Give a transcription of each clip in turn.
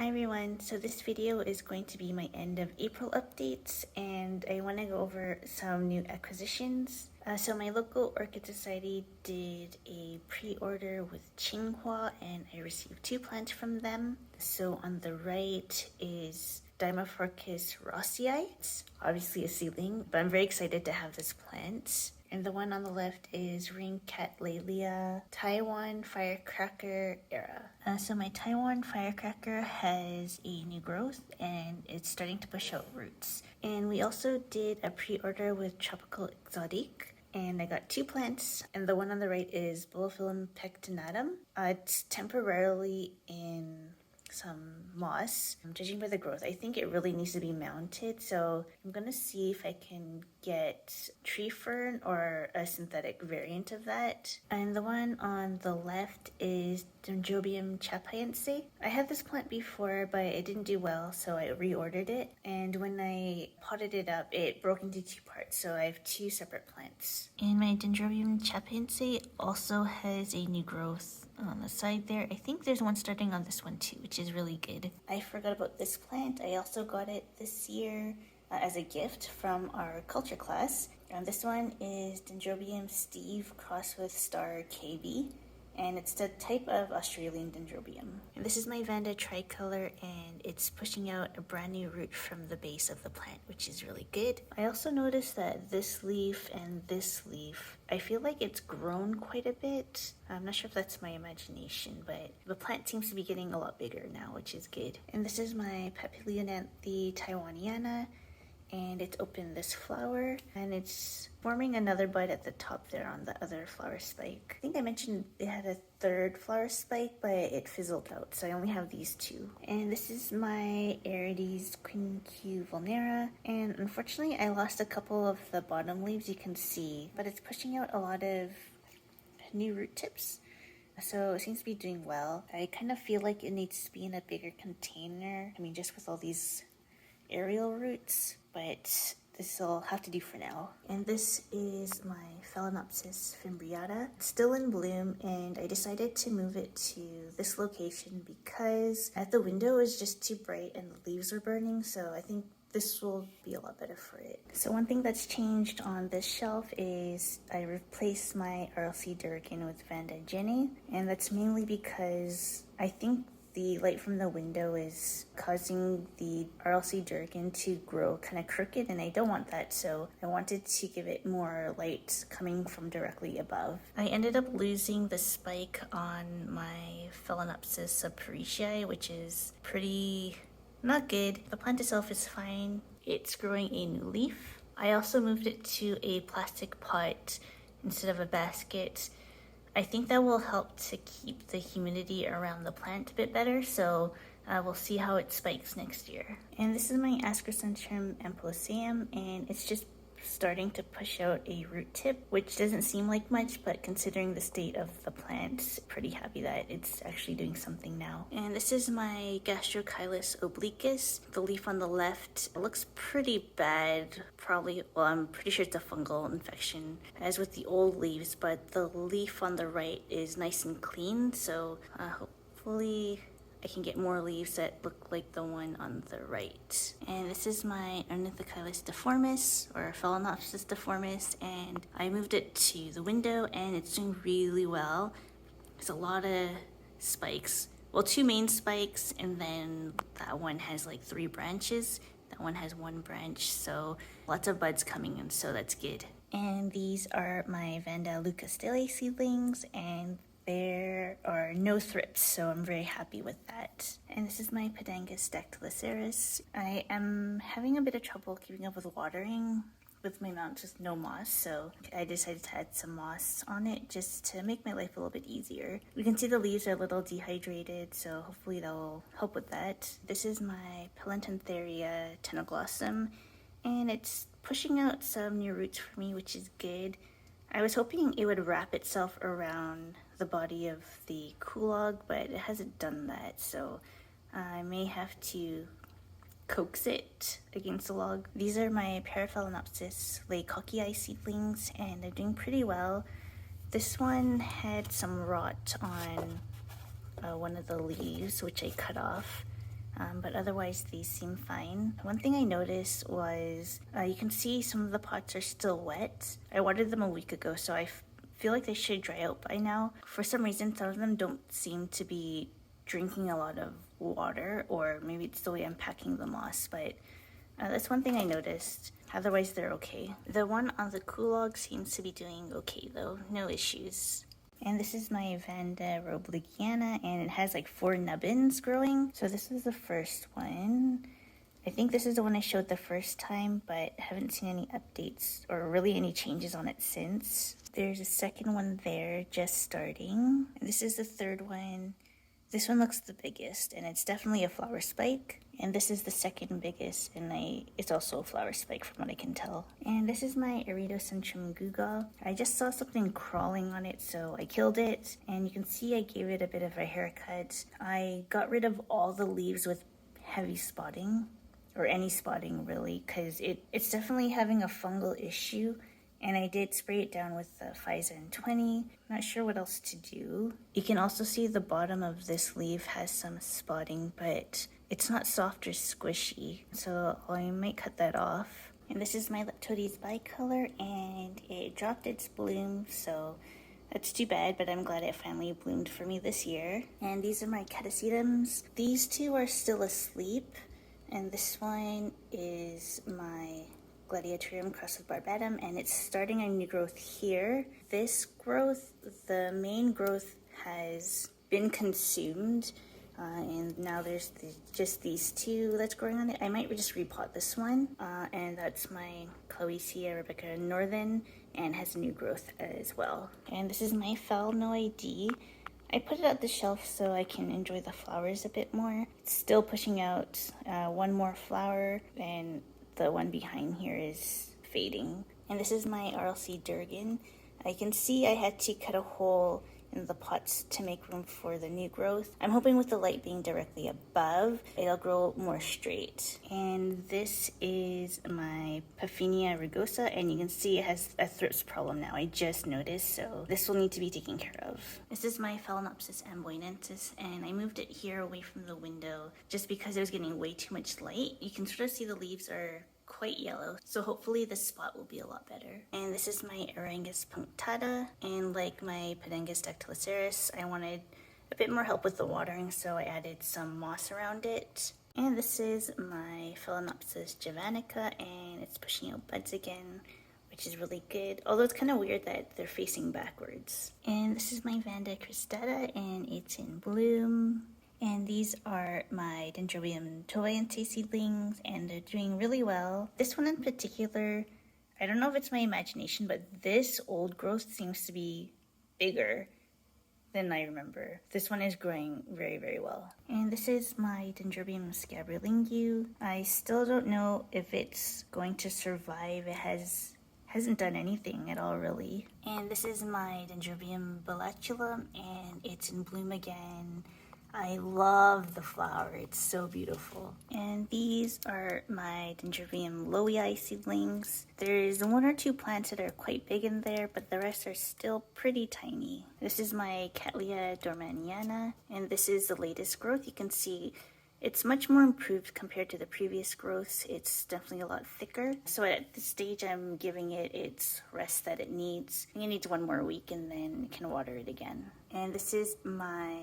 Hi everyone, so this video is going to be my end of April updates and I want to go over some new acquisitions. So my local orchid society did a pre-order with Qinghua and I received 2 plants from them. So on the right is Dimorphorchis rossi. It's obviously a seedling, but I'm very excited to have this plant. And the one on the left is Rhyncatlaelia Taiwan Firecracker era. So my Taiwan Firecracker has a new growth and it's starting to push out roots. And we also did a pre-order with Tropical Exotic. And I got 2 plants, and the one on the right is Bulbophyllum pectinatum. It's temporarily in some moss. I'm judging by the growth. I think it really needs to be mounted, so I'm gonna see if I can get tree fern or a synthetic variant of that. And the one on the left is Dendrobium chapaense. I had this plant before, but it didn't do well, so I reordered it. And when I potted it up, it broke into 2 parts, so I have 2 separate plants. And my Dendrobium chapaense also has a new growth on the side there. I think there's one starting on this one too, which is really good. I forgot about this plant. I also got it this year as a gift from our culture class. And this one is Dendrobium Steve crossed with Star KB. And it's the type of Australian Dendrobium. And this is my Vanda tricolor, and it's pushing out a brand new root from the base of the plant, which is really good. I also noticed that this leaf and this leaf, I feel like it's grown quite a bit. I'm not sure if that's my imagination, but the plant seems to be getting a lot bigger now, which is good. And this is my Papilioanthe taiwaniana, and it's opened this flower, and it's forming another bud at the top there on the other flower spike. I think I mentioned it had a 3rd flower spike, but it fizzled out, so I only have these 2. And this is my Aerides quinquevulnera, and unfortunately I lost a couple of the bottom leaves, you can see, but it's pushing out a lot of new root tips. So it seems to be doing well. I kind of feel like it needs to be in a bigger container. I mean, just with all these aerial roots, but this will have to do for now. And this is my Phalaenopsis Fimbriata. It's still in bloom, and I decided to move it to this location because at the window is just too bright and the leaves are burning, so I think this will be a lot better for it. So one thing that's changed on this shelf is I replaced my RLC Durkin with Vanda jennae, and that's mainly because I think the light from the window is causing the RLC Durkin to grow kind of crooked, and I don't want that, so I wanted to give it more light coming from directly above. I ended up losing the spike on my Phalaenopsis subparishii, which is pretty not good. The plant itself is fine. It's growing a new leaf. I also moved it to a plastic pot instead of a basket. I think that will help to keep the humidity around the plant a bit better, so we'll see how it spikes next year. And this is my Ascocentrum ampullaceum, and it's just starting to push out a root tip, which doesn't seem like much, but considering the state of the plant, pretty happy that it's actually doing something now. And this is my Gastrochilus Obliqus. The leaf on the left looks pretty bad, probably, well, I'm pretty sure it's a fungal infection, as with the old leaves, but the leaf on the right is nice and clean, so hopefully I can get more leaves that look like the one on the right. And this is my Ornithochilus difformis, or Phalaenopsis difformis, and I moved it to the window and it's doing really well. There's a lot of spikes. Well, 2 main spikes, and then that one has like 3 branches. That one has 1 branch, so lots of buds coming in, so that's good. And these are my Vanda leucostele seedlings, and there are no thrips, so I'm very happy with that. And this is my Pedangus dactyloceras. I am having a bit of trouble keeping up with watering with my mount, just no moss, so I decided to add some moss on it just to make my life a little bit easier. You can see the leaves are a little dehydrated, so hopefully that will help with that. This is my Phalaenopsis tenoglossum, and it's pushing out some new roots for me, which is good. I was hoping it would wrap itself around the body of the kulog, but it hasn't done that, so I may have to coax it against the log. These are my Phalaenopsis leucostele seedlings, and they're doing pretty well. This one had some rot on one of the leaves, which I cut off, but otherwise these seem fine. One thing I noticed was you can see some of the pots are still wet. I watered them a week ago, so I feel like they should dry out by now. For some reason, some of them don't seem to be drinking a lot of water, or maybe it's the way I'm packing the moss, but that's one thing I noticed. Otherwise, they're okay. The one on the kulog seems to be doing okay though, no issues. And this is my Vanda Roblegiana, and it has like 4 nubbins growing. So this is the first one. I think this is the one I showed the first time, but I haven't seen any updates or really any changes on it since. There's a second one there just starting. This is the third one. This one looks the biggest, and it's definitely a flower spike. And this is the second biggest, and it's also a flower spike from what I can tell. And this is my Aeridocentrum Gewgaw. I just saw something crawling on it, so I killed it. And you can see I gave it a bit of a haircut. I got rid of all the leaves with heavy spotting, or any spotting really, because it's definitely having a fungal issue. And I did spray it down with the Phalaenopsis 20. Not sure what else to do. You can also see the bottom of this leaf has some spotting, but it's not soft or squishy, so I might cut that off. And this is my Leptodes bicolor, and it dropped its bloom, so that's too bad, but I'm glad it finally bloomed for me this year. And these are my Catacetums. These two are still asleep, and this one is my Gladiatorium crossed with barbatum, and it's starting a new growth here. This growth, the main growth has been consumed, and now there's just these two that's growing on it. I might just repot this one, and that's my Cloecia Rebecca Northern, and has a new growth as well. And this is my Phal No ID. I put it at the shelf so I can enjoy the flowers a bit more. It's still pushing out one more flower, and the one behind here is fading. And this is my RLC Durgan. I can see I had to cut a hole in the pots to make room for the new growth. I'm hoping with the light being directly above, it'll grow more straight. And this is my Puffinia Rugosa, and you can see it has a thrips problem now. I just noticed, so this will need to be taken care of. This is my Phalaenopsis Amboinensis, and I moved it here away from the window just because it was getting way too much light. You can sort of see the leaves are quite yellow, so hopefully this spot will be a lot better. And this is my Aerangus punctata, and like my Pedengus dactyloceras, I wanted a bit more help with the watering, so I added some moss around it. And this is my Phalaenopsis javanica, and it's pushing out buds again, which is really good, although it's kind of weird that they're facing backwards. And this is my Vanda cristata, and it's in bloom. And these are my Dendrobium Bilatullum seedlings, and they're doing really well. This one in particular, I don't know if it's my imagination, but this old growth seems to be bigger than I remember. This one is growing very, very well. And this is my Dendrobium scabrilingu. I still don't know if it's going to survive. It hasn't done anything at all, really. And this is my Dendrobium Bilatullum, and it's in bloom again. I love the flower, it's so beautiful. And these are my Dendrobium lowii seedlings. There's 1 or 2 plants that are quite big in there, but the rest are still pretty tiny. This is my Lia Dormaniana, and this is the latest growth. You can see it's much more improved compared to the previous growths. It's definitely a lot thicker. So at this stage, I'm giving it its rest that it needs. It needs 1 more week, and then can water it again. And this is my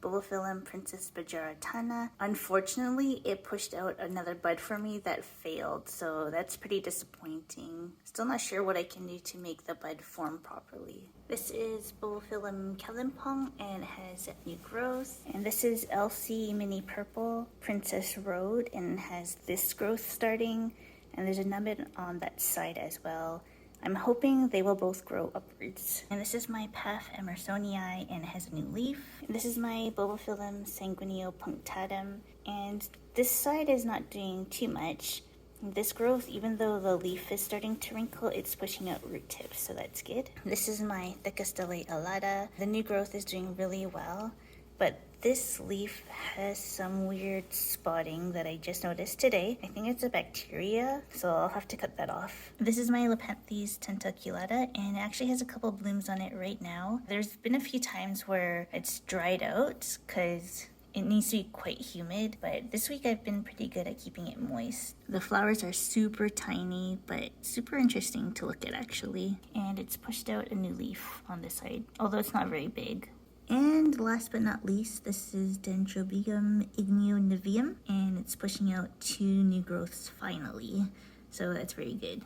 Bulbophyllum Princess Bajaratana. Unfortunately, it pushed out another bud for me that failed, so that's pretty disappointing. Still not sure what I can do to make the bud form properly. This is Bulbophyllum Kalimpong, and it has new growth. And this is LC Mini Purple Princess Road, and it has this growth starting. And there's a nubbin on that side as well. I'm hoping they will both grow upwards. And this is my Paf Emersonii, and it has a new leaf. And this is my Bulbophyllum sanguineo punctatum, and this side is not doing too much. This growth, even though the leaf is starting to wrinkle, it's pushing out root tips, so that's good. This is my Leucostele alata. The new growth is doing really well, but this leaf has some weird spotting that I just noticed today. I think it's a bacteria, so I'll have to cut that off. This is my Lepanthes tentaculata, and it actually has a couple blooms on it right now. There's been a few times where it's dried out because It needs to be quite humid, but this week I've been pretty good at keeping it moist. The flowers are super tiny, but super interesting to look at actually. And it's pushed out a new leaf on this side, although it's not very big. And last but not least, this is Dendrobium Bilatullum, and it's pushing out 2 new growths finally. So that's very good.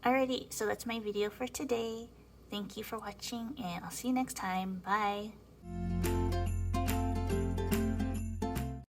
Alrighty, so that's my video for today. Thank you for watching, and I'll see you next time. Bye!